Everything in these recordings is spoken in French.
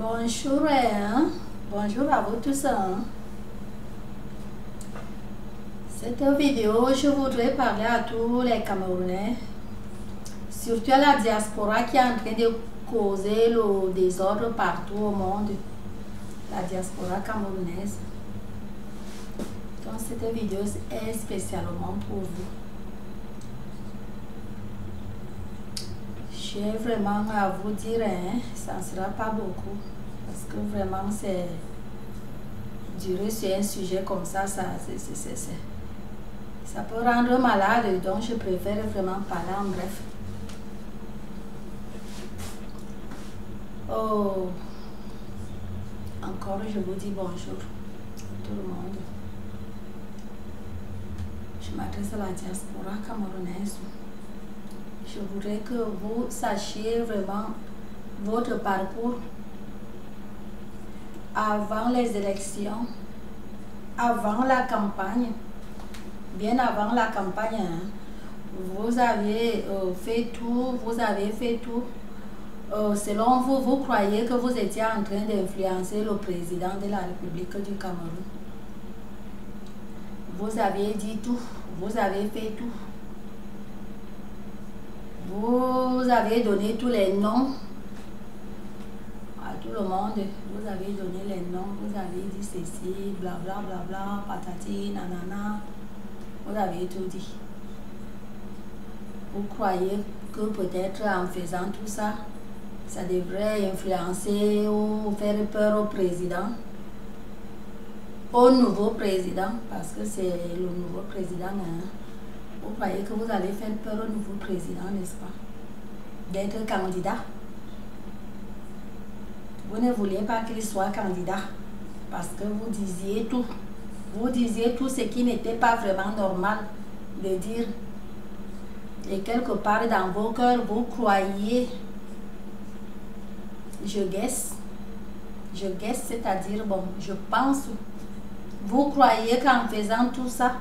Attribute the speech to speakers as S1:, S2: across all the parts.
S1: Bonjour, hein? Bonjour à vous tous. Hein? Cette vidéo, je voudrais parler à tous les Camerounais, surtout à la diaspora qui est en train de causer le désordre partout au monde, la diaspora camerounaise. Donc cette vidéo est spécialement pour vous. J'ai vraiment à vous dire, hein, ça ne sera pas beaucoup, parce que vraiment c'est durer sur un sujet comme ça, ça peut rendre malade, donc je préfère vraiment parler en bref. Oh, encore je vous dis bonjour à tout le monde. Je m'adresse à la diaspora camerounaise. Je voudrais que vous sachiez vraiment votre parcours avant les élections, avant la campagne, bien avant la campagne. Hein, vous avez fait tout, selon vous, vous croyez que vous étiez en train d'influencer le président de la République du Cameroun. Vous avez dit tout, vous avez fait tout. Vous avez donné tous les noms à tout le monde. Vous avez donné les noms, vous avez dit ceci, blabla, blabla, patati, nanana. Vous avez tout dit. Vous croyez que peut-être en faisant tout ça, ça devrait influencer ou faire peur au président, au nouveau président, parce que c'est le nouveau président. Hein. Vous croyez que vous allez faire peur au nouveau président, n'est-ce pas? D'être candidat. Vous ne vouliez pas qu'il soit candidat parce que vous disiez tout. Vous disiez tout ce qui n'était pas vraiment normal de dire. Et quelque part dans vos cœurs, vous croyez, je guesse, c'est-à-dire, bon, je pense, vous croyez qu'en faisant tout ça,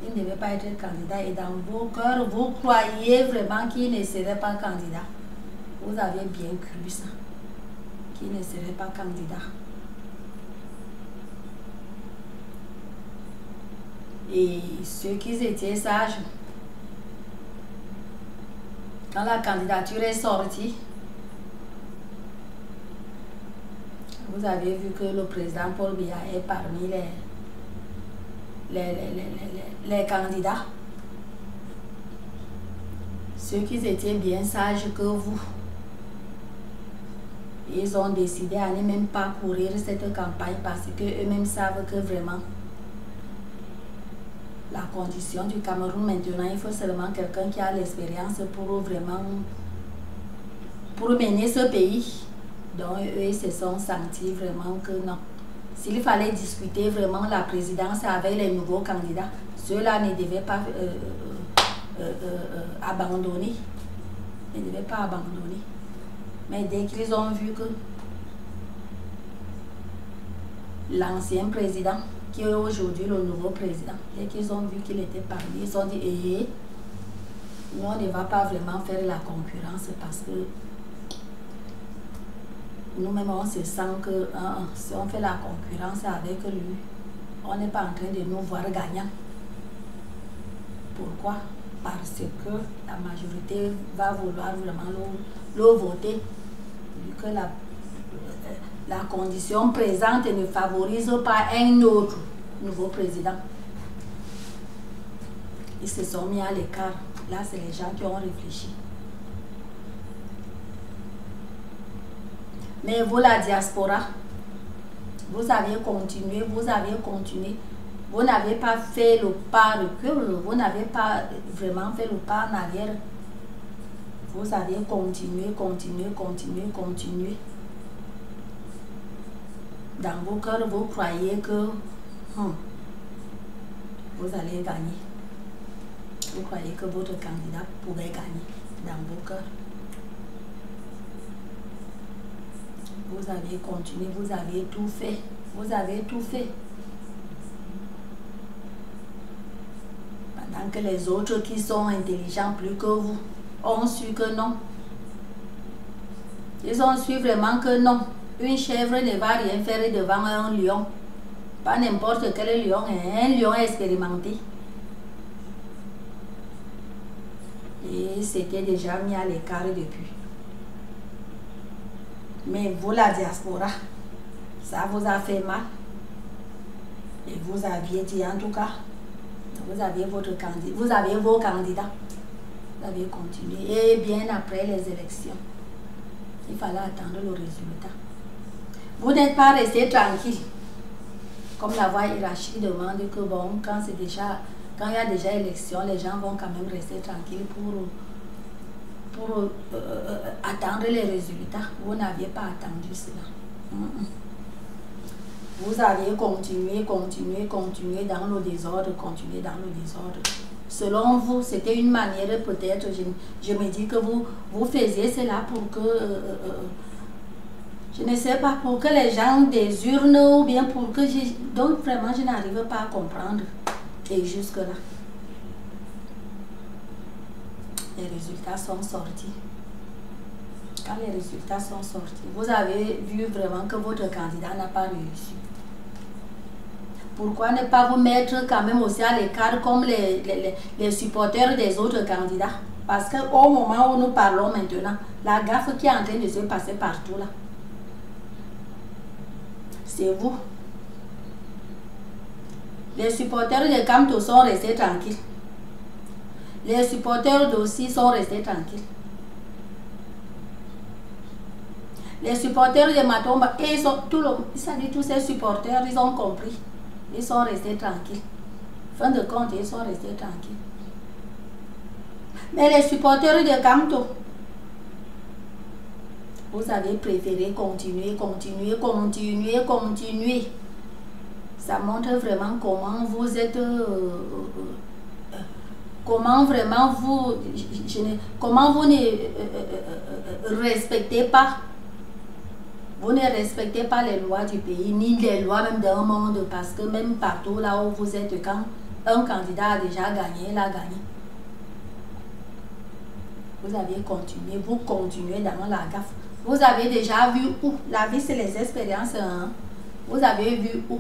S1: il ne devait pas être candidat, et dans vos cœurs, vous croyez vraiment qu'il ne serait pas candidat. Vous avez bien cru ça, qu'il ne serait pas candidat. Et ceux qui étaient sages, quand la candidature est sortie, vous avez vu que le président Paul Biya est parmi les candidats. Ceux qui étaient bien sages que vous, ils ont décidé à ne même pas courir cette campagne parce qu'eux-mêmes savent que vraiment la condition du Cameroun maintenant, il faut seulement quelqu'un qui a l'expérience pour vraiment mener ce pays. Donc eux, ils se sont sentis vraiment que non. S'il fallait discuter vraiment la présidence avec les nouveaux candidats, ceux-là ne devaient pas abandonner. Ils ne devaient pas abandonner. Mais dès qu'ils ont vu que l'ancien président, qui est aujourd'hui le nouveau président, dès qu'ils ont vu qu'il était parmi, ils ont dit, nous on ne va pas vraiment faire la concurrence parce que nous-mêmes, on se sent que si on fait la concurrence avec lui, on n'est pas en train de nous voir gagnants. Pourquoi? Parce que la majorité va vouloir vraiment le voter, vu que la condition présente ne favorise pas un autre nouveau président. Ils se sont mis à l'écart. Là, c'est les gens qui ont réfléchi. Mais vous, la diaspora, vous avez continué, vous n'avez pas fait le pas recul, vous n'avez pas vraiment fait le pas en arrière. Vous avez continué. Dans vos cœurs, vous croyez que vous allez gagner. Vous croyez que votre candidat pourrait gagner dans vos cœurs. Vous avez continué, vous avez tout fait. Vous avez tout fait. Pendant que les autres qui sont intelligents plus que vous ont su que non. Ils ont su vraiment que non, une chèvre ne va rien faire devant un lion. Pas n'importe quel lion, un lion expérimenté. Et c'était déjà mis à l'écart depuis. Mais vous, la diaspora, ça vous a fait mal. Et vous aviez dit en tout cas, vous aviez votre candidat, vous aviez vos candidats. Vous avez continué. Et bien après les élections, il fallait attendre le résultat. Vous n'êtes pas resté tranquille. Comme la voie hiérarchique demande que bon, quand il y a déjà élection, les gens vont quand même rester tranquilles pour attendre les résultats. Vous n'aviez pas attendu cela. Vous aviez continué dans le désordre, Selon vous, c'était une manière peut-être, je me dis que vous faisiez cela pour que, je ne sais pas, pour que les gens des urnes ou bien pour que donc vraiment je n'arrive pas à comprendre. Et jusque là, les résultats sont sortis. Quand les résultats sont sortis, vous avez vu vraiment que votre candidat n'a pas réussi. Pourquoi ne pas vous mettre quand même aussi à l'écart comme les supporters des autres candidats? Parce qu'au moment où nous parlons maintenant, la gaffe qui est en train de se passer partout là, c'est vous. Les supporters de Kamto sont restés tranquilles. Les supporters d'Ossi sont restés tranquilles. Les supporters de Matomba, et tous ces supporters, ils ont compris. Ils sont restés tranquilles. Fin de compte, ils sont restés tranquilles. Mais les supporters de Kamto, vous avez préféré continuer. Ça montre vraiment comment vous êtes... comment vraiment vous... comment vous ne respectez pas. Vous ne respectez pas les lois du pays, ni les lois même d'un monde, parce que même partout là où vous êtes, quand un candidat a déjà gagné, il a gagné. Vous avez continué, vous continuez dans la gaffe. Vous avez déjà vu où? La vie, c'est les expériences. Hein? Vous avez vu où?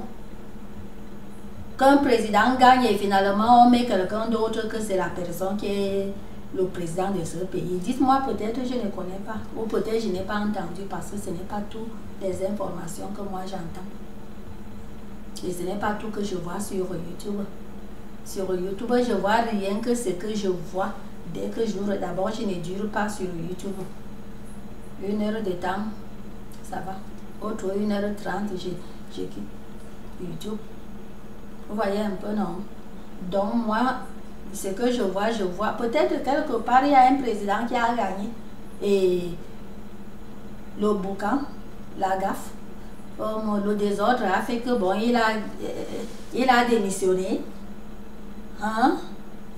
S1: Qu'un président gagne et finalement on met quelqu'un d'autre que c'est la personne qui est le président de ce pays. Dites-moi, peut-être je ne connais pas, ou peut-être je n'ai pas entendu parce que ce n'est pas toutes les informations que moi j'entends. Et ce n'est pas tout que je vois sur YouTube. Sur YouTube, je vois rien que ce que je vois dès que j'ouvre. D'abord, je ne dure pas sur YouTube. 1 heure de temps, ça va. Autre 1h30, je quitte YouTube. Vous voyez un peu, non? Donc moi, ce que je vois, peut-être quelque part, il y a un président qui a gagné. Et le boucan, la gaffe, le désordre a fait que, bon, il a démissionné. Hein?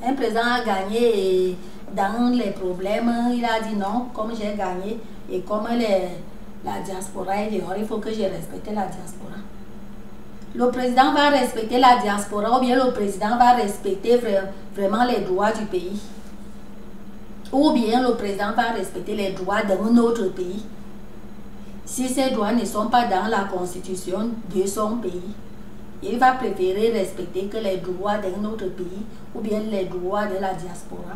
S1: Un président a gagné et dans les problèmes, il a dit non, comme j'ai gagné et comme la diaspora est dehors, il faut que je respecte la diaspora. Le président va respecter la diaspora ou bien le président va respecter vraiment les droits du pays. Ou bien le président va respecter les droits d'un autre pays. Si ces droits ne sont pas dans la constitution de son pays, il va préférer respecter que les droits d'un autre pays ou bien les droits de la diaspora.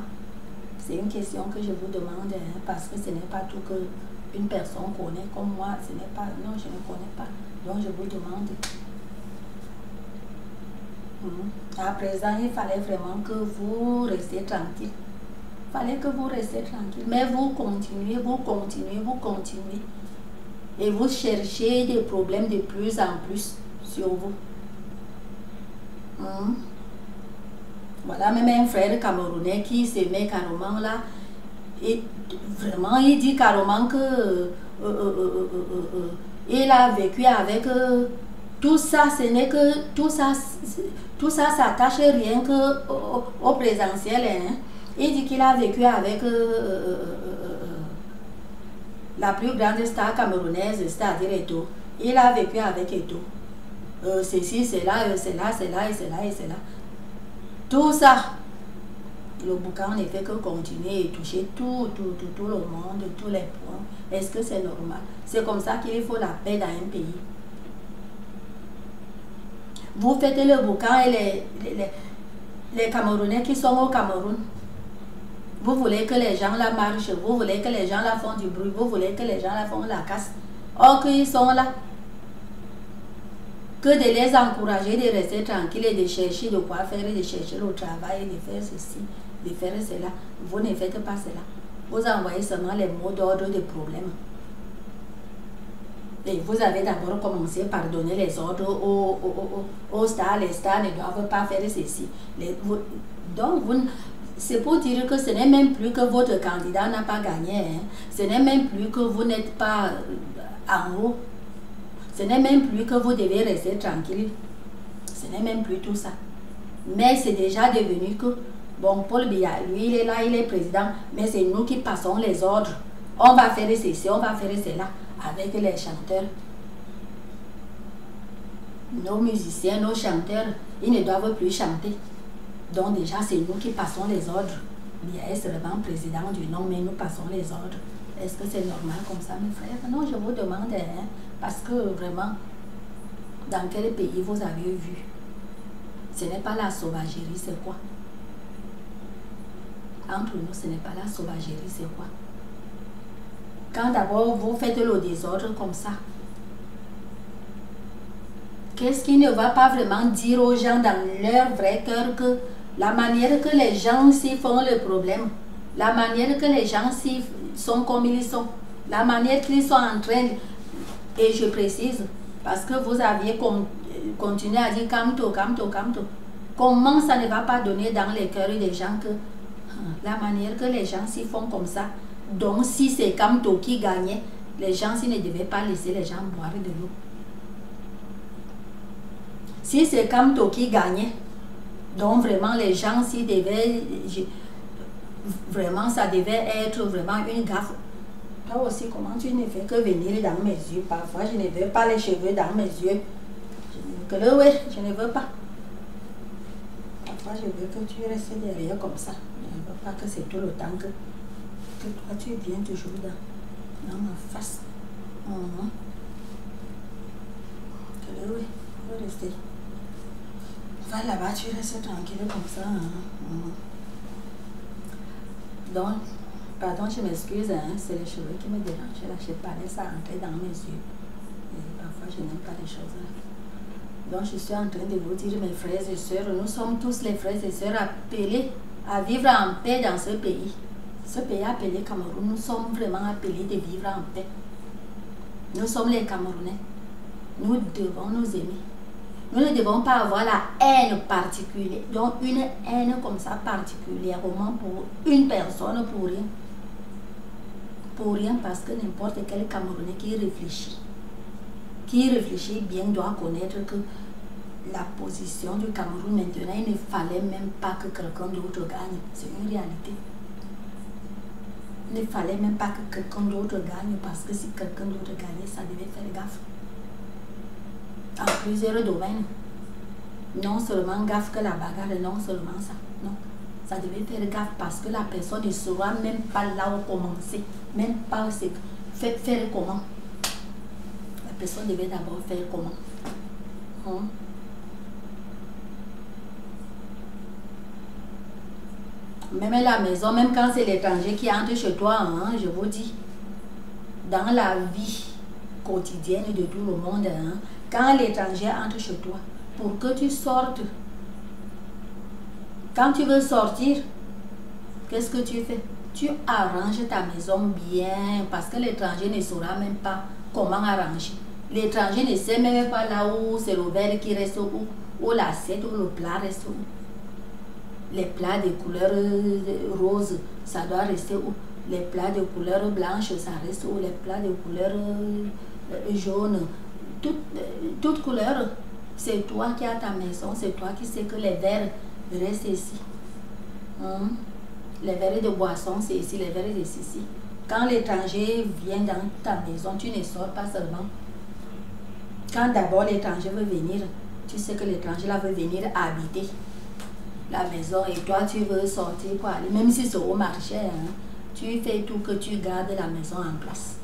S1: C'est une question que je vous demande, hein, parce que ce n'est pas tout qu'une personne connaît comme moi. Ce n'est pas, non, je ne connais pas. Donc je vous demande. À présent, il fallait vraiment que vous restiez tranquille. Il fallait que vous restiez tranquille. Mais vous continuez. Et vous cherchez des problèmes de plus en plus sur vous. Voilà, même un frère camerounais qui se met carrément là. Et vraiment, il dit carrément que il a vécu avec tout ça, ce n'est que tout ça s'attache rien que au présentiel. Hein. Il dit qu'il a vécu avec la plus grande star camerounaise, c'est-à-dire Eto. Il a vécu avec Eto. Ceci, cela, cela. Tout ça. Le boucan ne fait que continuer et toucher tout le monde, tous les points. Est-ce que c'est normal? C'est comme ça qu'il faut la paix dans un pays. Vous faites le boucan et les Camerounais qui sont au Cameroun. Vous voulez que les gens là marchent, vous voulez que les gens là font du bruit, vous voulez que les gens là font la casse. Or qu'ils sont là. Que de les encourager de rester tranquilles et de chercher de quoi faire, de chercher le travail, de faire ceci, de faire cela. Vous ne faites pas cela. Vous envoyez seulement les mots d'ordre des problèmes. Et vous avez d'abord commencé par donner les ordres aux stars. Les stars ne doivent pas faire ceci. C'est pour dire que ce n'est même plus que votre candidat n'a pas gagné. Hein. Ce n'est même plus que vous n'êtes pas en haut. Ce n'est même plus que vous devez rester tranquille. Ce n'est même plus tout ça. Mais c'est déjà devenu que, bon, Paul Biya, lui, il est là, il est président, mais c'est nous qui passons les ordres. On va faire ceci, on va faire cela avec les chanteurs. Nos musiciens, nos chanteurs, ils ne doivent plus chanter. Donc déjà, c'est nous qui passons les ordres. Biya est seulement président du nom, mais nous passons les ordres. Est-ce que c'est normal comme ça, mes frères? Non, je vous demande, hein, parce que vraiment, dans quel pays vous avez vu? Ce n'est pas la sauvagerie, c'est quoi? Entre nous, ce n'est pas la sauvagerie, c'est quoi? Quand d'abord vous faites le désordre comme ça, qu'est-ce qui ne va pas vraiment dire aux gens dans leur vrai cœur que la manière que les gens s'y font le problème, la manière que les gens s'y sont comme ils sont, la manière qu'ils sont en train, et je précise, parce que vous aviez continué à dire Kamto, Kamto, Kamto, comment ça ne va pas donner dans les cœurs des gens que la manière que les gens s'y font comme ça. Donc si c'est Kamto qui gagnait, les gens s'y ne devaient pas laisser les gens boire de l'eau. Si c'est Kamto qui gagnait, donc vraiment les gens s'y devaient, vraiment ça devait être vraiment une gaffe. Toi aussi, comment tu ne fais que venir dans mes yeux? Parfois je ne veux pas les cheveux dans mes yeux. Je ne veux pas. Parfois je veux que tu restes derrière comme ça. Je ne veux pas que c'est tout le temps que toi tu viens toujours dans ma face. Je veux rester. Va là-bas, tu restes tranquille comme ça. Donc, pardon, je m'excuse, hein, c'est les cheveux qui me dérangent. Là, je parlais ça entrer dans mes yeux. Et parfois, je n'aime pas les choses là. Donc, je suis en train de vous dire, mes frères et sœurs, nous sommes tous les frères et sœurs appelés à vivre en paix dans ce pays. Ce pays appelé Cameroun, nous sommes vraiment appelés de vivre en paix. Nous sommes les Camerounais. Nous devons nous aimer. Nous ne devons pas avoir la haine particulière. Donc, une haine comme ça particulièrement pour une personne, pour rien. Pour rien, parce que n'importe quel Camerounais qui réfléchit bien doit connaître que la position du Cameroun maintenant, il ne fallait même pas que quelqu'un d'autre gagne. C'est une réalité. Il ne fallait même pas que quelqu'un d'autre gagne, parce que si quelqu'un d'autre gagnait, ça devait faire gaffe. En plusieurs domaines. Non seulement gaffe que la bagarre, non seulement ça. Non. Ça devait faire gaffe parce que la personne ne saura même pas là où commencer. Même pas faire comment. La personne devait d'abord faire comment. Même à la maison, même quand c'est l'étranger qui entre chez toi, hein, je vous dis, dans la vie quotidienne de tout le monde, hein, quand l'étranger entre chez toi, pour que tu sortes, quand tu veux sortir, qu'est-ce que tu fais? Tu arranges ta maison bien, parce que l'étranger ne saura même pas comment arranger. L'étranger ne sait même pas là où c'est le verre qui reste, où l'assiette ou le plat reste où. Les plats de couleur rose, ça doit rester où? Les plats de couleur blanche, ça reste où? Les plats de couleur jaune, toute couleur. C'est toi qui as ta maison, c'est toi qui sais que les verres restent ici. Les verres de boisson, c'est ici, les verres de ici. Quand l'étranger vient dans ta maison, tu ne sors pas seulement. Quand d'abord l'étranger veut venir, tu sais que l'étranger là veut venir habiter. la maison et toi tu veux sortir pour aller, même si c'est au marché, hein, tu fais tout que tu gardes la maison en place.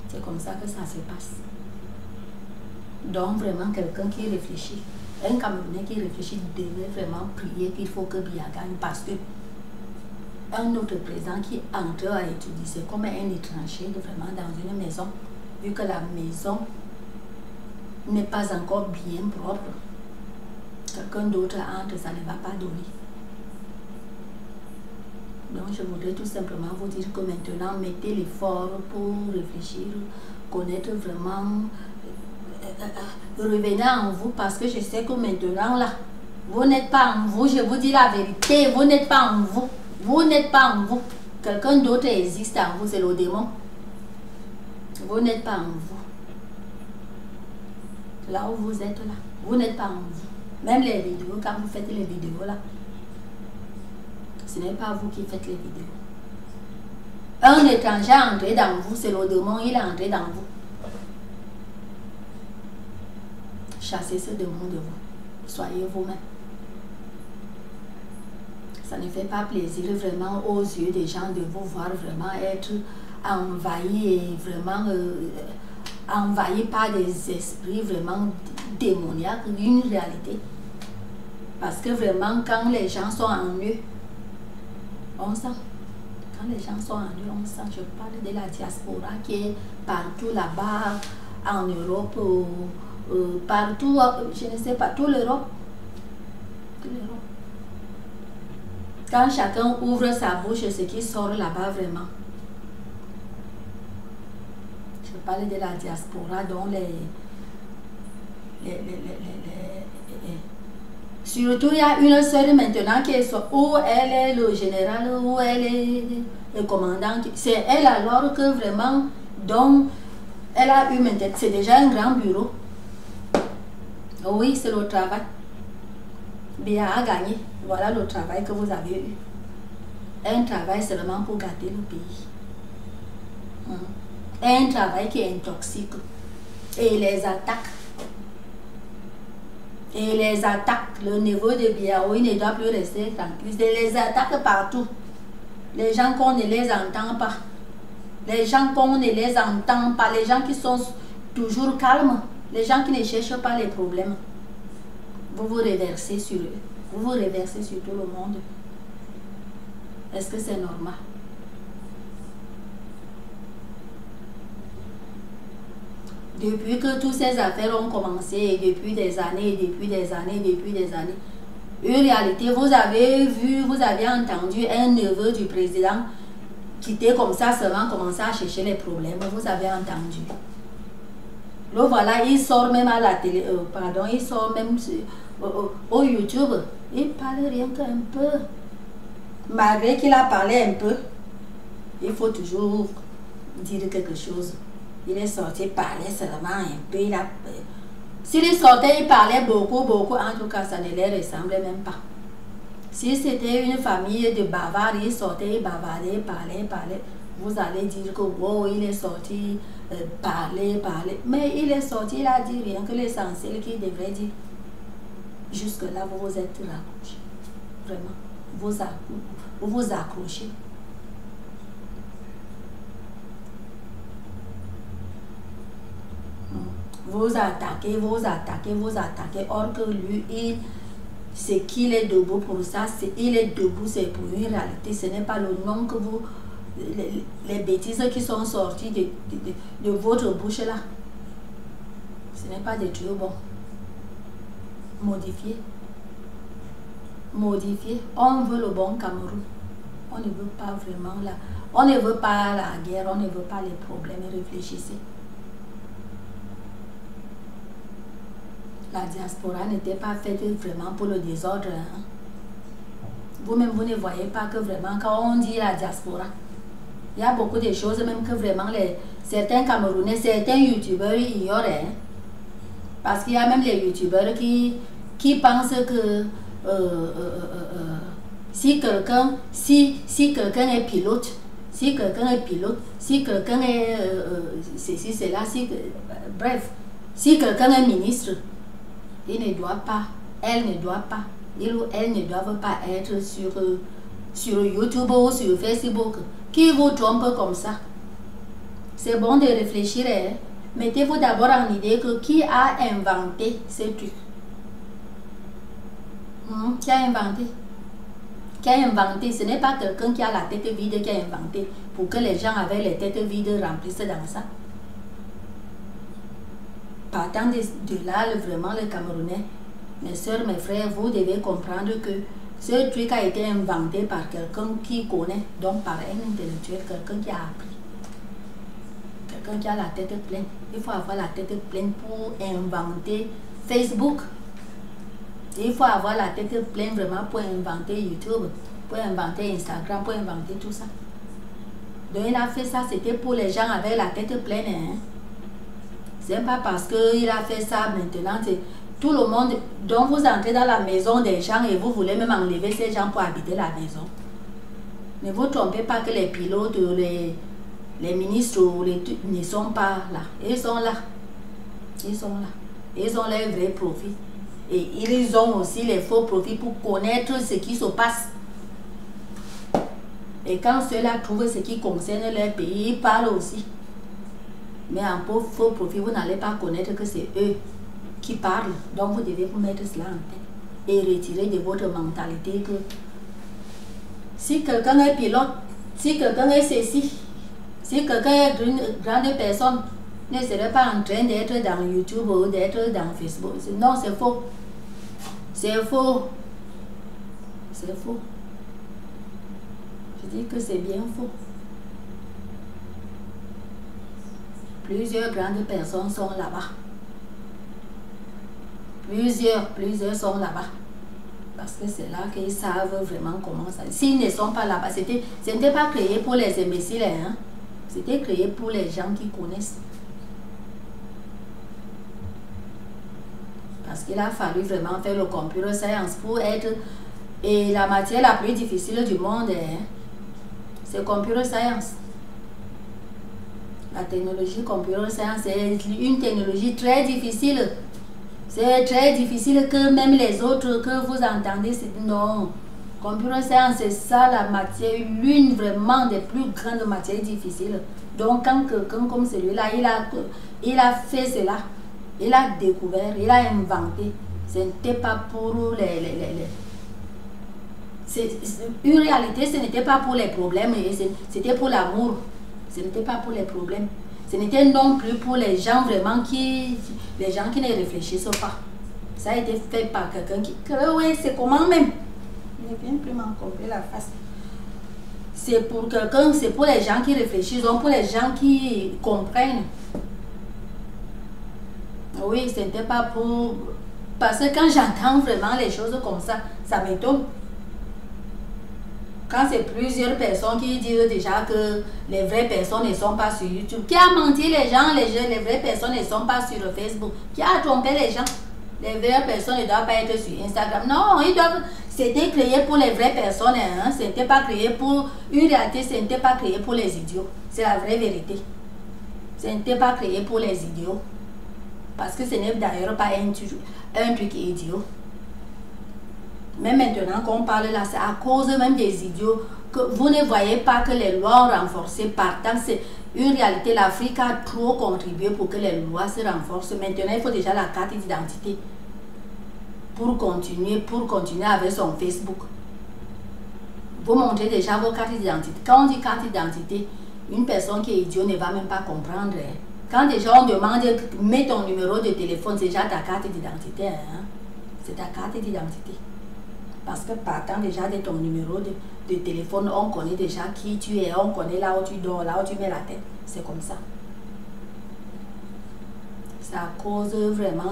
S1: C'est comme ça que ça se passe. Donc vraiment quelqu'un qui réfléchit, un Camerounais qui réfléchit devait vraiment prier qu'il faut que Biya gagne, parce que un autre président qui entre à étudier, c'est comme un étranger vraiment dans une maison, vu que la maison n'est pas encore bien propre. Quelqu'un d'autre entre, ça ne va pas donner. Donc je voudrais tout simplement vous dire que maintenant, mettez l'effort pour réfléchir, connaître vraiment, revenez en vous, parce que je sais que maintenant là, vous n'êtes pas en vous, je vous dis la vérité, vous n'êtes pas en vous, vous n'êtes pas en vous. Quelqu'un d'autre existe en vous, c'est le démon. Vous n'êtes pas en vous. Là où vous êtes là, vous n'êtes pas en vous. Même les vidéos, quand vous faites les vidéos là, ce n'est pas vous qui faites les vidéos. Un étranger est entré dans vous, c'est le démon, il est entré dans vous. Chassez ce démon de vous. Soyez vous-même. Ça ne fait pas plaisir vraiment aux yeux des gens de vous voir vraiment être envahi et vraiment envahi par des esprits vraiment démoniaques, une réalité. Parce que vraiment, quand les gens sont en eux, on sent. Quand les gens sont en eux, on sent. Je parle de la diaspora qui est partout là-bas, en Europe, partout, je ne sais pas, toute l'Europe. Quand chacun ouvre sa bouche, ce qui sort là-bas vraiment. Je parle de la diaspora dont surtout, il y a une sœur maintenant qui est où elle est le général, où elle est le commandant. C'est elle alors que vraiment, donc, elle a eu maintenant, c'est déjà un grand bureau. Oui, c'est le travail. Bien à gagner. Voilà le travail que vous avez eu. Un travail seulement pour gâter le pays. Un travail qui intoxique. Et les attaques. Et les attaques, le niveau de Biao, il ne doit plus rester tranquille. Les attaques partout. Les gens qu'on ne les entend pas. Les gens qu'on ne les entend pas. Les gens qui sont toujours calmes. Les gens qui ne cherchent pas les problèmes. Vous vous reversez sur eux. Vous vous reversez sur tout le monde. Est-ce que c'est normal? Depuis que toutes ces affaires ont commencé, et depuis des années, depuis des années, une réalité, vous avez vu, vous avez entendu un neveu du président quitter comme ça, seulement commencer à chercher les problèmes. Vous avez entendu. Donc voilà, il sort même à la télé, pardon, il sort même au YouTube. Il parle rien qu'un peu. Malgré qu'il a parlé un peu, il faut toujours dire quelque chose. Il est sorti parler seulement un peu. S'il sortait, il parlait beaucoup. En tout cas, ça ne les ressemblait même pas. Si c'était une famille de bavards, il sortait, il bavardait, parlait. Vous allez dire que wow, il est sorti, parler. Mais il est sorti, il a dit rien que l'essentiel qu'il devrait dire. Jusque-là, vous vous êtes raccrochés. Vraiment. Vous vous accrochez. Vous attaquez. Or que lui, c'est qu'il est debout pour ça. Il est debout, c'est pour une réalité. Ce n'est pas le nom que vous... Les bêtises qui sont sorties de votre bouche là. Ce n'est pas des trucs bons. Modifier. On veut le bon Cameroun. On ne veut pas vraiment là. On ne veut pas la guerre, on ne veut pas les problèmes. Réfléchissez. La diaspora n'était pas faite vraiment pour le désordre. Hein? Vous-même, vous ne voyez pas que vraiment, quand on dit la diaspora, il y a beaucoup de choses, même que vraiment certains Camerounais, certains youtubeurs ignoraient. Hein? Parce qu'il y a même les youtubeurs qui pensent que si quelqu'un est pilote, si quelqu'un est ceci, cela, bref, si quelqu'un est ministre, il ne doit pas, elle ne doit pas ils ou elles ne doivent pas être sur YouTube ou sur Facebook. Qui vous trompe comme ça? C'est bon de réfléchir. Hein? Mettez-vous d'abord en idée que qui a inventé ce truc? Qui a inventé? Qui a inventé? Ce n'est pas quelqu'un qui a la tête vide qui a inventé pour que les gens avec les têtes vides remplissent dans ça. Partant de là, vraiment le Camerounais, mes soeurs, mes frères, vous devez comprendre que ce truc a été inventé par quelqu'un qui connaît, donc par un intellectuel, quelqu'un qui a appris. Quelqu'un qui a la tête pleine. Il faut avoir la tête pleine pour inventer Facebook. Il faut avoir la tête pleine vraiment pour inventer YouTube, pour inventer Instagram, pour inventer tout ça. Donc il a fait ça, c'était pour les gens avec la tête pleine. Hein? C'est pas parce qu'il a fait ça maintenant, c'est tout le monde. Donc vous entrez dans la maison des gens et vous voulez même enlever ces gens pour habiter la maison. Ne vous trompez pas que les pilotes, les ministres ne sont pas là. Ils sont là. Ils sont là. Ils ont leurs vrais profits. Et ils ont aussi les faux profits pour connaître ce qui se passe. Et quand ceux-là trouvent ce qui concerne leur pays, ils parlent aussi. Mais en faux profit, vous n'allez pas connaître que c'est eux qui parlent. Donc vous devez vous mettre cela en tête. Et retirer de votre mentalité que si quelqu'un est pilote, si quelqu'un est ceci, si quelqu'un est une grande personne, ne serait pas en train d'être dans YouTube ou d'être dans Facebook. Non, c'est faux. C'est faux. C'est faux. Je dis que c'est bien faux. Plusieurs grandes personnes sont là-bas. Plusieurs sont là-bas. Parce que c'est là qu'ils savent vraiment comment ça. S'ils ne sont pas là-bas, ce n'était pas créé pour les imbéciles. Hein? C'était créé pour les gens qui connaissent. Parce qu'il a fallu vraiment faire le computer science pour être... Et la matière la plus difficile du monde, hein? C'est computer science. La technologie computer science, c'est une technologie très difficile. C'est très difficile que même les autres que vous entendez, non. Computer science, c'est ça la matière, l'une vraiment des plus grandes matières difficiles. Donc quand quelqu'un comme celui-là, il a fait cela, il a découvert, il a inventé. Ce n'était pas pour une réalité, ce n'était pas pour les problèmes, c'était pour l'amour. Ce n'était pas pour les problèmes. Ce n'était non plus pour les gens vraiment les gens qui ne réfléchissent pas. Ça a été fait par quelqu'un qui... Oui, c'est comment même? Il ne vient plus m'encombrer la face. C'est pour quelqu'un, c'est pour les gens qui réfléchissent, donc pour les gens qui comprennent. Oui, ce n'était pas pour... Parce que quand j'entends vraiment les choses comme ça, ça m'étonne. Quand c'est plusieurs personnes qui disent déjà que les vraies personnes ne sont pas sur YouTube. Qui a menti les gens, les vraies personnes ne sont pas sur Facebook. Qui a trompé les gens? Les vraies personnes ne doivent pas être sur Instagram. Non, ils doivent... C'était créé pour les vraies personnes. Hein? Ce n'était pas créé pour... Une réalité, ce n'était pas créé pour les idiots. C'est la vraie vérité. Ce n'était pas créé pour les idiots. Parce que ce n'est d'ailleurs pas un truc idiot. Mais maintenant qu'on parle là, c'est à cause même des idiots que vous ne voyez pas que les lois ont renforcé. Partant, c'est une réalité. L'Afrique a trop contribué pour que les lois se renforcent. Maintenant, il faut déjà la carte d'identité pour continuer avec son Facebook. Vous montrez déjà vos cartes d'identité. Quand on dit carte d'identité, une personne qui est idiot ne va même pas comprendre. Quand déjà on demande, mets ton numéro de téléphone, c'est déjà ta carte d'identité. Hein? C'est ta carte d'identité. Parce que partant déjà de ton numéro de téléphone, on connaît déjà qui tu es, on connaît là où tu dors, là où tu mets la tête. C'est comme ça. C'est à cause vraiment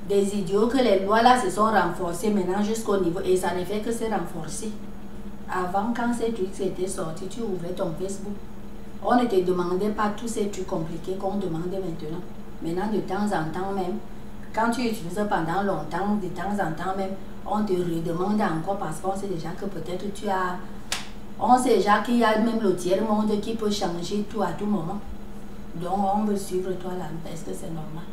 S1: des idiots que les lois là se sont renforcées maintenant jusqu'au niveau. Et ça ne fait que se renforcer. Avant, quand ces trucs étaient sortis, tu ouvrais ton Facebook. On ne te demandait pas tous ces trucs compliqués qu'on demande maintenant. Maintenant, de temps en temps même, quand tu utilises pendant longtemps, de temps en temps même, on te redemande encore parce qu'on sait déjà que peut-être tu as... On sait déjà qu'il y a même le tiers-monde qui peut changer tout à tout moment. Donc on veut suivre toi là, parce que c'est normal.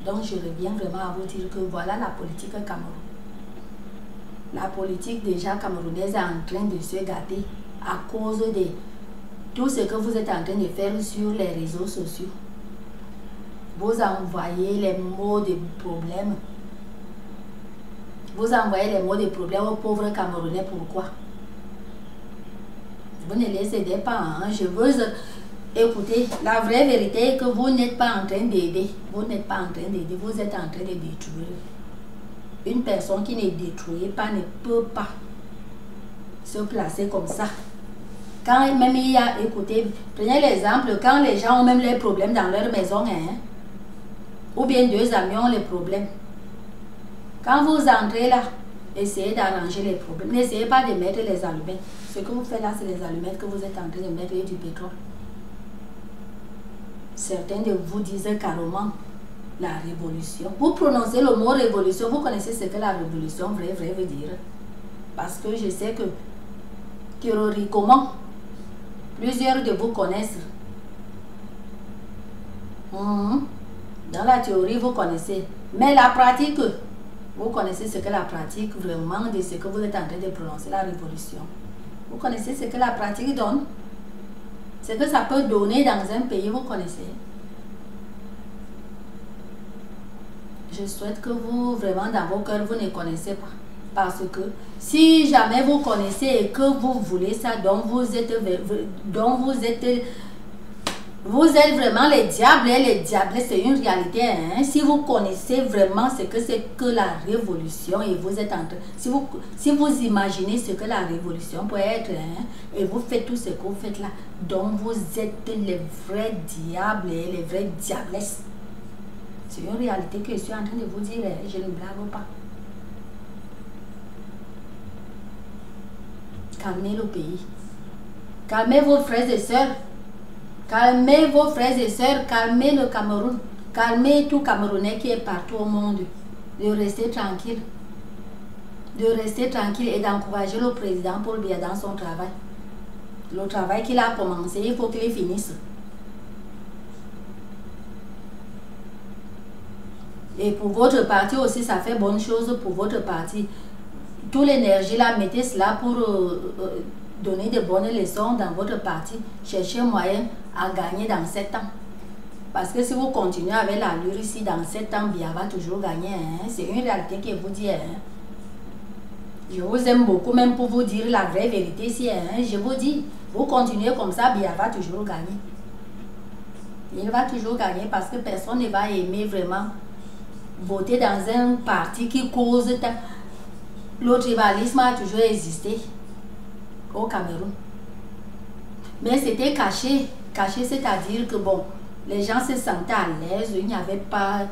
S1: Donc je reviens vraiment à vous dire que voilà la politique Cameroun. La politique déjà camerounaise est en train de se gâter à cause de tout ce que vous êtes en train de faire sur les réseaux sociaux. Vous envoyez les mots de problème. Vous envoyez les mots de problème aux pauvres Camerounais. Pourquoi? Vous ne les aidez pas. Hein? Je veux écouter. La vraie vérité est que vous n'êtes pas en train d'aider. Vous n'êtes pas en train d'aider. Vous êtes en train de détruire. Une personne qui ne détruit pas ne peut pas se placer comme ça. Quand même il y a, écoutez, prenez l'exemple, quand les gens ont même les problèmes dans leur maison, hein, ou bien deux amis ont les problèmes. Quand vous entrez là, essayez d'arranger les problèmes. N'essayez pas de mettre les allumettes. Ce que vous faites là, c'est les allumettes que vous êtes en train de mettre et du pétrole. Certains de vous disent carrément la révolution. Vous prononcez le mot révolution, vous connaissez ce que la révolution vrai veut dire. Parce que je sais que théoriquement, plusieurs de vous connaissent. Dans la théorie, vous connaissez. Mais la pratique, vous connaissez ce que la pratique vraiment de ce que vous êtes en train de prononcer, la révolution. Vous connaissez ce que la pratique donne. Ce que ça peut donner dans un pays, vous connaissez. Je souhaite que vous, vraiment dans vos cœurs, vous ne connaissez pas. Parce que si jamais vous connaissez et que vous voulez ça, donc vous êtes vraiment les diables et les diables, c'est une réalité. Hein? Si vous connaissez vraiment ce que c'est que la révolution et vous êtes en train, si vous imaginez ce que la révolution peut être, hein, et vous faites tout ce que vous faites là, donc vous êtes les vrais diables et les vraies diablesses. C'est une réalité que je suis en train de vous dire, je ne blague pas. Calmez le pays. Calmez vos frères et sœurs. Calmez vos frères et sœurs. Calmez le Cameroun. Calmez tout Camerounais qui est partout au monde. De rester tranquille. De rester tranquille et d'encourager le président Paul Biya dans son travail. Le travail qu'il a commencé, il faut qu'il finisse. Et pour votre parti aussi, ça fait bonne chose pour votre parti. Toute l'énergie là, mettez cela pour donner de bonnes leçons dans votre parti. Cherchez moyen à gagner dans 7 ans. Parce que si vous continuez avec l'allure ici, dans 7 ans, Biya va toujours gagner. Hein? C'est une réalité que je vous dis. Hein? Je vous aime beaucoup, même pour vous dire la vraie vérité ici. Hein? Je vous dis, vous continuez comme ça, Biya va toujours gagner. Il va toujours gagner parce que personne ne va aimer vraiment voter dans un parti qui cause... Le tribalisme a toujours existé au Cameroun. Mais c'était caché. Caché, c'est-à-dire que bon, les gens se sentaient à l'aise. Il n'y avait pas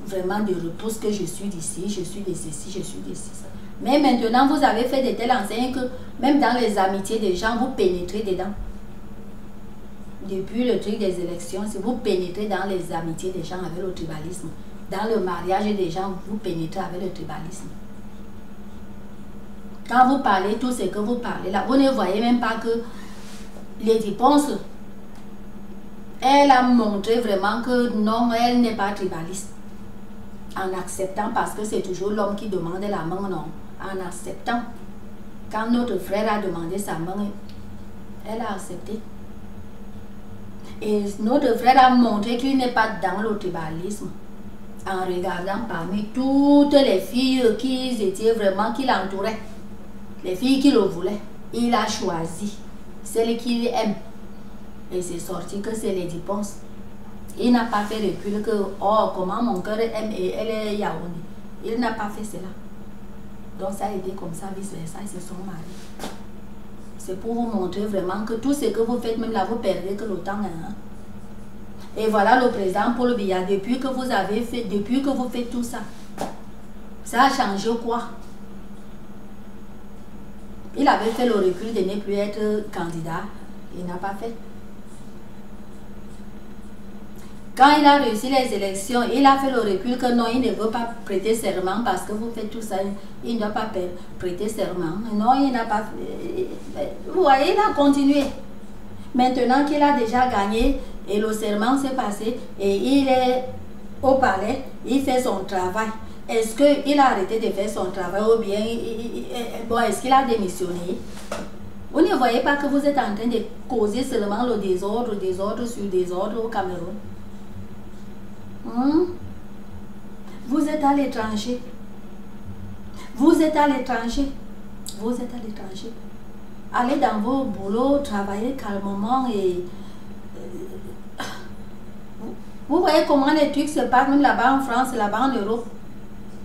S1: vraiment de repousse que je suis d'ici, je suis de ceci, je suis de ceci. Mais maintenant, vous avez fait de telles enseignes que même dans les amitiés des gens, vous pénétrez dedans. Depuis le truc des élections, si vous pénétrez dans les amitiés des gens avec le tribalisme, dans le mariage des gens, vous pénétrez avec le tribalisme. Quand vous parlez tout ce que vous parlez là, vous ne voyez même pas que Lady Ponce, elle a montré vraiment que non, elle n'est pas tribaliste. En acceptant, parce que c'est toujours l'homme qui demande la main, non. En acceptant, quand notre frère a demandé sa main, elle a accepté. Et notre frère a montré qu'il n'est pas dans le tribalisme. En regardant parmi toutes les filles qui étaient vraiment, qui l'entouraient, les filles qui le voulaient, il a choisi celle qu'il aime. Et c'est sorti que c'est Lady Ponce. Il n'a pas fait recul que, oh, comment mon cœur aime et elle est Yaoundé. Il n'a pas fait cela. Donc ça a été comme ça, vice-versa, ils se sont mariés. C'est pour vous montrer vraiment que tout ce que vous faites, même là, vous perdez que le temps. Hein. Et voilà le président Paul Biya, depuis que vous avez fait, depuis que vous faites tout ça, ça a changé quoi? Il avait fait le recul de ne plus être candidat. Il n'a pas fait. Quand il a réussi les élections, il a fait le recul que non, il ne veut pas prêter serment parce que vous faites tout ça. Il ne doit pas prêter serment. Non, il n'a pas fait. Vous voyez, il a continué. Maintenant qu'il a déjà gagné et le serment s'est passé et il est au palais, il fait son travail. Est-ce qu'il a arrêté de faire son travail ou bien bon, est-ce qu'il a démissionné? Vous ne voyez pas que vous êtes en train de causer seulement le désordre sur désordre au Cameroun? Vous êtes à l'étranger. Vous êtes à l'étranger. Vous êtes à l'étranger. Allez dans vos boulots, travaillez calmement et... Vous voyez comment les trucs se passent même là-bas en France, là-bas en Europe.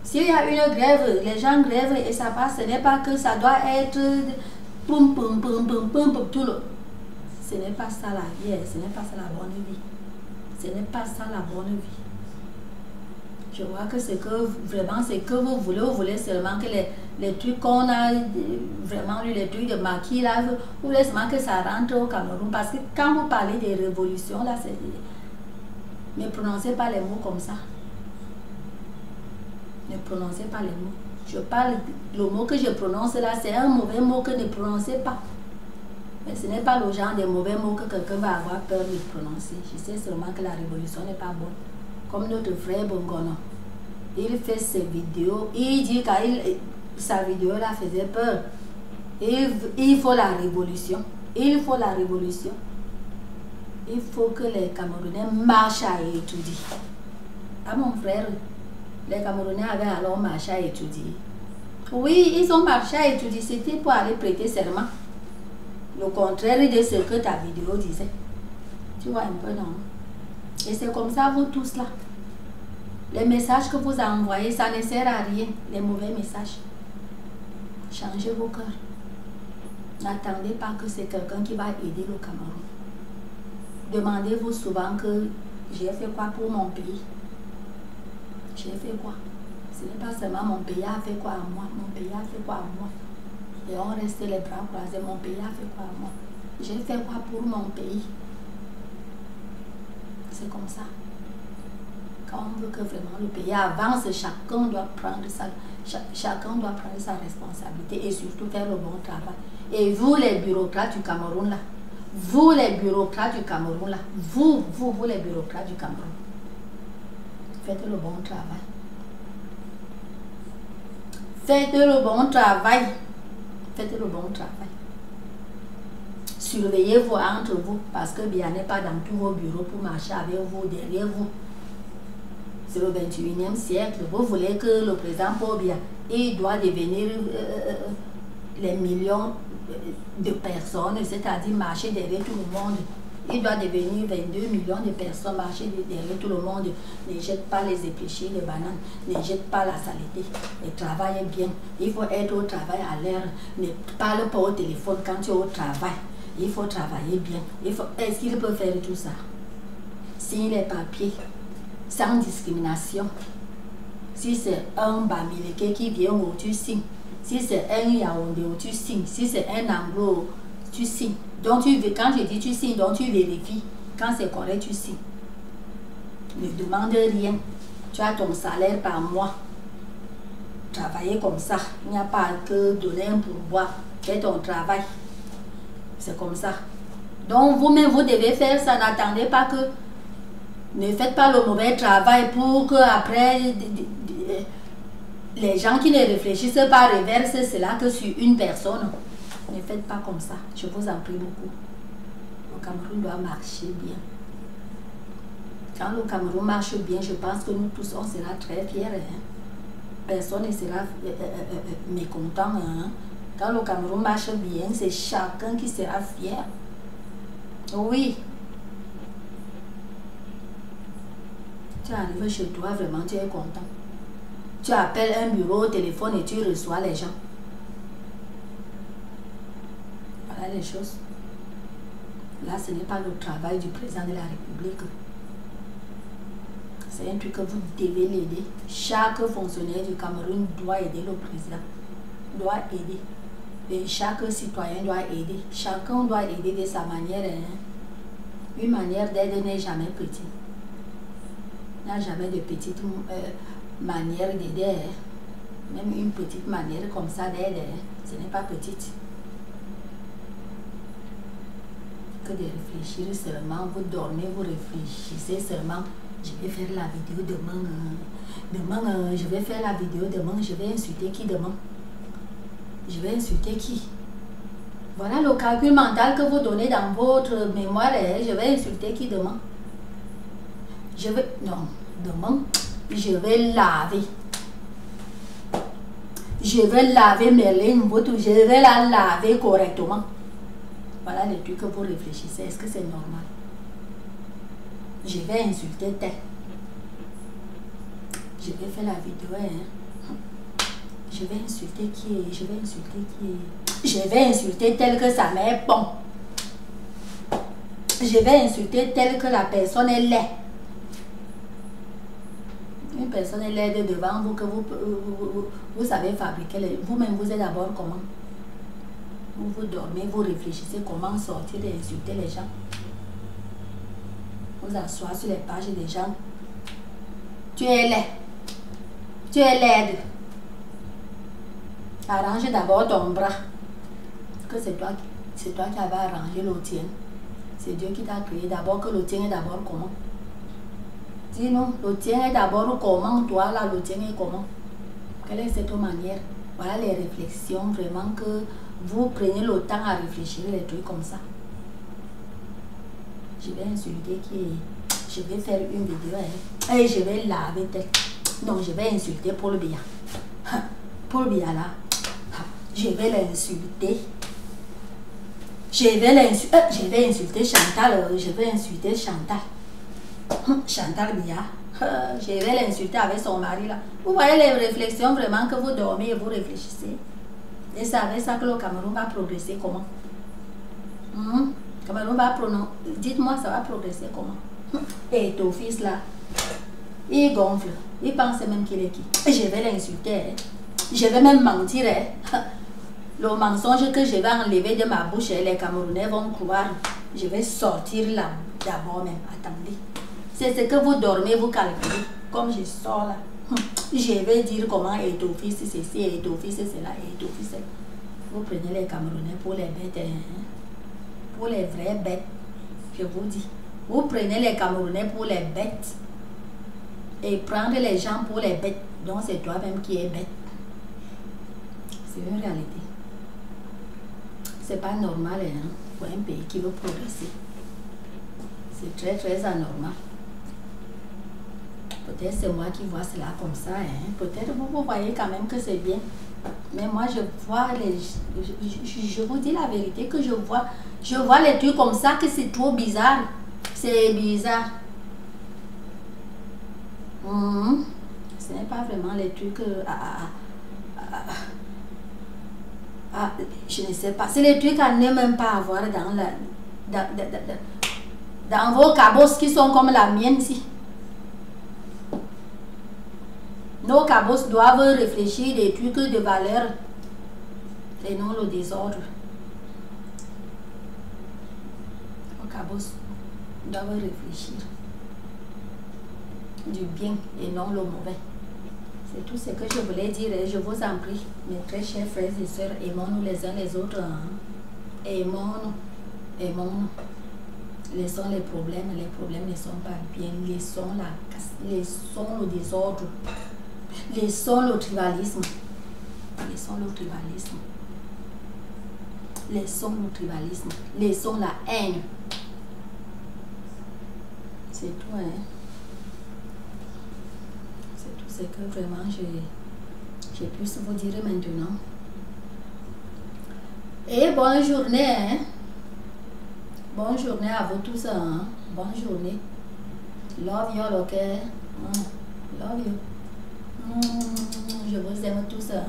S1: S'il y a une grève, les gens grèvent et ça passe. Ce n'est pas que ça doit être... Poum, poum, poum, poum, poum, poum, tout le... Ce n'est pas ça la vie, ce n'est pas ça la bonne vie. Ce n'est pas ça la bonne vie. Je vois que c'est que vraiment, c'est que vous voulez seulement que les trucs qu'on a vraiment lu, les trucs de maquis là, vous voulez seulement que ça rentre au Cameroun. Parce que quand vous parlez des révolutions là, c'est... Ne prononcez pas les mots comme ça. Ne prononcez pas les mots. Je parle, le mot que je prononce là, c'est un mauvais mot que ne prononcez pas. Mais ce n'est pas le genre de mauvais mots que quelqu'un va avoir peur de prononcer. Je sais seulement que la révolution n'est pas bonne. Comme notre frère Bongono. Il fait ses vidéos. Il dit que sa vidéo là faisait peur. Il faut la révolution. Il faut la révolution. Il faut que les Camerounais marchent à étudier. Ah mon frère, les Camerounais avaient alors marché à étudier. Oui, ils ont marché à étudier. C'était pour aller prêter serment. Le contraire de ce que ta vidéo disait. Tu vois un peu, non? Et c'est comme ça, vous tous là. Les messages que vous envoyez, ça ne sert à rien. Les mauvais messages. Changez vos cœurs. N'attendez pas que c'est quelqu'un qui va aider le Cameroun. Demandez-vous souvent que j'ai fait quoi pour mon pays. J'ai fait quoi? Ce n'est pas seulement mon pays a fait quoi à moi. Mon pays a fait quoi à moi. Et on reste les bras croisés. Mon pays a fait quoi à moi. J'ai fait quoi pour mon pays. C'est comme ça. Quand on veut que vraiment le pays avance, chacun doit prendre sa responsabilité et surtout faire le bon travail. Et vous les bureaucrates du Cameroun là, vous les bureaucrates du Cameroun là, vous les bureaucrates du Cameroun, faites le bon travail. Faites le bon travail. Faites le bon travail. Surveillez-vous entre vous parce que bien n'est pas dans tous vos bureaux pour marcher avec vous, derrière vous. C'est le 21e siècle. Vous voulez que le président Paul Biya, il doit devenir les millions de personnes, c'est-à-dire marcher derrière tout le monde. Il doit devenir 22 millions de personnes, marcher derrière tout le monde. Ne jette pas les épluchures, les bananes, ne jette pas la saleté. Et travaillez bien. Il faut être au travail à l'heure. Ne parle pas au téléphone quand tu es au travail. Il faut travailler bien. Est-ce qu'il peut faire tout ça? Signe les papiers, sans discrimination. Si c'est un Bamileke qui vient où tu signes. Si c'est un Yaoundé où tu signes. Si c'est un Anglo, tu signes. Donc quand je dis tu signes, donc tu vérifies. Quand c'est correct, tu signes. Ne demande rien. Tu as ton salaire par mois. Travailler comme ça. Il n'y a pas que donner un pourboire. Fais ton travail. C'est comme ça. Donc vous-même, vous devez faire ça. N'attendez pas que... Ne faites pas le mauvais travail pour que après les gens qui ne réfléchissent pas reversent cela que sur une personne. Ne faites pas comme ça. Je vous en prie beaucoup. Le Cameroun doit marcher bien. Quand le Cameroun marche bien, je pense que nous tous, on sera très fiers. Hein. Personne ne sera mécontent. Hein. Quand le Cameroun marche bien, c'est chacun qui sera fier. Oui. Tu arrives chez toi, vraiment, tu es content. Tu appelles un bureau au téléphone et tu reçois les gens. Voilà les choses. Là, ce n'est pas le travail du président de la République. C'est un truc que vous devez l'aider. Chaque fonctionnaire du Cameroun doit aider le président. Doit aider. Et chaque citoyen doit aider. Chacun doit aider de sa manière. Hein. Une manière d'aide n'est jamais petite. Il n'y a jamais de petite manière d'aider. Hein. Même une petite manière comme ça d'aide, hein. Ce n'est pas petite. Que de réfléchir seulement, vous dormez, vous réfléchissez seulement. Je vais faire la vidéo demain. Je vais faire la vidéo demain. Je vais insulter qui demain? Je vais insulter qui? Voilà le calcul mental que vous donnez dans votre mémoire. Je vais insulter qui demain? Je vais... Non, demain, je vais laver. Je vais laver mes lignes. Je vais la laver correctement. Voilà les trucs que vous réfléchissez. Est-ce que c'est normal? Je vais insulter tel. Je vais faire la vidéo. Hein. Je vais insulter qui? Je vais insulter qui? Je vais insulter tel que sa mère est bon. Je vais insulter tel que la personne est laide. Une personne est laide devant vous que vous savez fabriquer. Vous-même, vous êtes d'abord comment? Vous dormez, vous réfléchissez comment sortir et insulter les gens. Vous asseoir sur les pages des gens. Tu es laid. Tu es laide. Arrange d'abord ton bras. Que c'est toi qui avais arrangé le tien. C'est Dieu qui t'a créé. D'abord que le tien est d'abord comment? Dis-nous, le tien est d'abord comment? Toi là, le tien est comment? Quelle est cette manière? Voilà les réflexions vraiment que vous prenez le temps à réfléchir les trucs comme ça. Je vais insulter qui? Je vais faire une vidéo hein, et je vais laver tel. Non, je vais insulter Paul Biya. Paul Biya là. Je vais l'insulter. Je vais insulter Chantal. Je vais insulter Chantal. Chantal Biya. Je vais l'insulter avec son mari là. Vous voyez les réflexions vraiment que vous dormez et vous réfléchissez. Et c'est avec ça que le Cameroun va progresser comment? Cameroun va progresser. Dites-moi, ça va progresser comment? Et ton fils là, il gonfle. Il pense même qu'il est qui? Je vais l'insulter. Hein. Je vais même mentir. Hein. Le mensonge que je vais enlever de ma bouche, les Camerounais vont croire. Je vais sortir là d'abord même. Attendez. C'est ce que vous dormez, vous calculez. Comme je sors là. Je vais dire comment est ton fils, c'est ceci, et ton fils, c'est là, et ton fils, c'est... Vous prenez les Camerounais pour les bêtes. Hein. Pour les vraies bêtes. Je vous dis. Vous prenez les Camerounais pour les bêtes. Et prendre les gens pour les bêtes. Donc c'est toi-même qui es bête. C'est une réalité. C'est pas normal hein, pour un pays qui veut progresser. C'est très très anormal. Peut-être c'est moi qui vois cela comme ça. Hein. Peut-être vous voyez quand même que c'est bien. Mais moi je vois les... Je vous dis la vérité que je vois les trucs comme ça que c'est trop bizarre. C'est bizarre. Ce n'est pas vraiment les trucs... je ne sais pas. C'est les trucs à ne même pas avoir dans vos cabosses qui sont comme la mienne ici. Nos cabosses doivent réfléchir des trucs de valeur et non le désordre. Nos cabosses doivent réfléchir du bien et non le mauvais. C'est tout ce que je voulais dire et je vous en prie, mes très chers frères et sœurs, aimons-nous les uns les autres. Hein. Aimons-nous. Aimons-nous. Laissons les problèmes ne sont pas bien. Laissons la casse, laissons le désordre. Laissons le tribalisme. Laissons le tribalisme. Laissons le tribalisme. Laissons la haine. C'est tout, hein. C'est tout ce que vraiment je puisse vous dire maintenant. Et bonne journée, hein. Bonne journée à vous tous, hein. Bonne journée. Love you, ok. Love you. Je vous aime tous, hein.